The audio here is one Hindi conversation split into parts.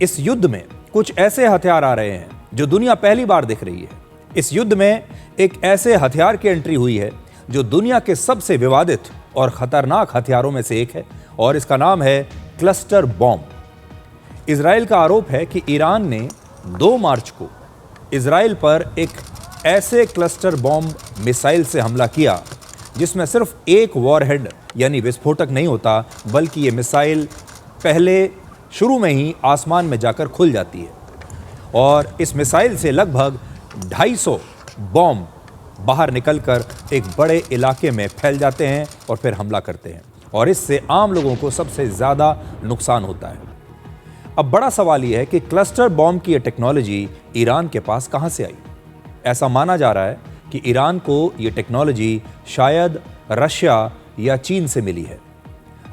इस युद्ध में कुछ ऐसे हथियार आ रहे हैं जो दुनिया पहली बार देख रही है। इस युद्ध में एक ऐसे हथियार की एंट्री हुई है जो दुनिया के सबसे विवादित और खतरनाक हथियारों में से एक है, और इसका नाम है क्लस्टर बॉम्ब। इजराइल का आरोप है कि ईरान ने 2 मार्च को इजराइल पर एक ऐसे क्लस्टर बॉम्ब मिसाइल से हमला किया जिसमें सिर्फ एक वॉरहेड यानी विस्फोटक नहीं होता, बल्कि ये मिसाइल पहले शुरू में ही आसमान में जाकर खुल जाती है और इस मिसाइल से लगभग 250 बॉम्ब बाहर निकलकर एक बड़े इलाके में फैल जाते हैं और फिर हमला करते हैं, और इससे आम लोगों को सबसे ज़्यादा नुकसान होता है। अब बड़ा सवाल यह है कि क्लस्टर बॉम्ब की यह टेक्नोलॉजी ईरान के पास कहाँ से आई। ऐसा माना जा रहा है कि ईरान को ये टेक्नोलॉजी शायद रशिया या चीन से मिली है।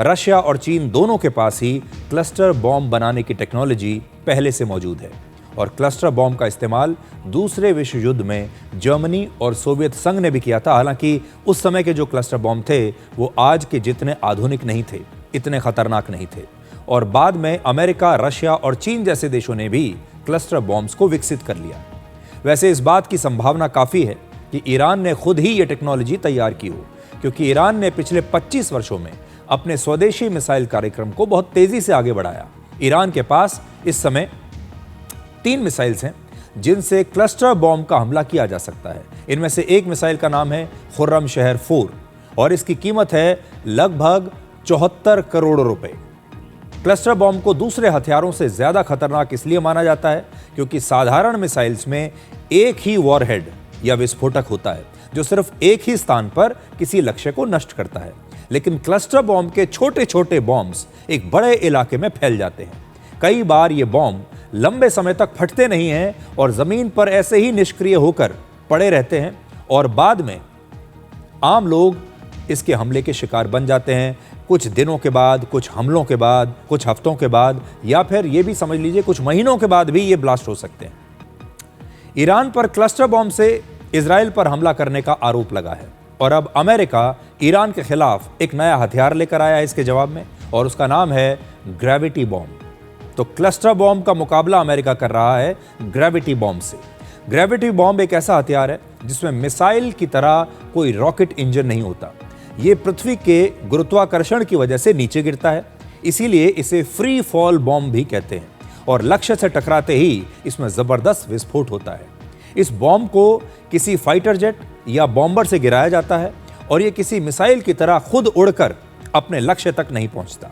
रशिया और चीन दोनों के पास ही क्लस्टर बॉम्ब बनाने की टेक्नोलॉजी पहले से मौजूद है, और क्लस्टर बॉम्ब का इस्तेमाल दूसरे विश्व युद्ध में जर्मनी और सोवियत संघ ने भी किया था। हालांकि उस समय के जो क्लस्टर बॉम्ब थे वो आज के जितने आधुनिक नहीं थे, इतने खतरनाक नहीं थे, और बाद में अमेरिका, रशिया और चीन जैसे देशों ने भी क्लस्टर बॉम्ब्स को विकसित कर लिया। वैसे इस बात की संभावना काफ़ी है कि ईरान ने खुद ही ये टेक्नोलॉजी तैयार की हो, क्योंकि ईरान ने पिछले 25 वर्षों में अपने स्वदेशी मिसाइल कार्यक्रम को बहुत तेजी से आगे बढ़ाया। ईरान के पास इस समय 3 मिसाइल्स हैं जिनसे क्लस्टर बॉम्ब का हमला किया जा सकता है। इनमें से एक मिसाइल का नाम है खुर्रमशहर 4 और इसकी कीमत है लगभग 74 करोड़ रुपए। क्लस्टर बॉम्ब को दूसरे हथियारों से ज्यादा खतरनाक इसलिए माना जाता है क्योंकि साधारण मिसाइल्स में एक ही वॉरहेड या विस्फोटक होता है जो सिर्फ एक ही स्थान पर किसी लक्ष्य को नष्ट करता है, लेकिन क्लस्टर बॉम्ब के छोटे छोटे बॉम्ब्स एक बड़े इलाके में फैल जाते हैं। कई बार ये बॉम्ब लंबे समय तक फटते नहीं हैं और जमीन पर ऐसे ही निष्क्रिय होकर पड़े रहते हैं, और बाद में आम लोग इसके हमले के शिकार बन जाते हैं। कुछ दिनों के बाद, कुछ हमलों के बाद, कुछ हफ्तों के बाद, या फिर ये भी समझ लीजिए कुछ महीनों के बाद भी ये ब्लास्ट हो सकते हैं। ईरान पर क्लस्टर बॉम्ब से इजराइल पर हमला करने का आरोप लगा है, और अब अमेरिका ईरान के खिलाफ एक नया हथियार लेकर आया है इसके जवाब में, और उसका नाम है ग्रेविटी बॉम्ब। तो क्लस्टर बॉम्ब का मुकाबला अमेरिका कर रहा है ग्रेविटी बॉम्ब से। ग्रेविटी बॉम्ब एक ऐसा हथियार है जिसमें मिसाइल की तरह कोई रॉकेट इंजन नहीं होता। ये पृथ्वी के गुरुत्वाकर्षण की वजह से नीचे गिरता है, इसीलिए इसे फ्री फॉल बॉम्ब भी कहते हैं, और लक्ष्य से टकराते ही इसमें जबरदस्त विस्फोट होता है। इस बॉम्ब को किसी फाइटर जेट या बॉम्बर से गिराया जाता है और ये किसी मिसाइल की तरह खुद उड़कर अपने लक्ष्य तक नहीं पहुंचता।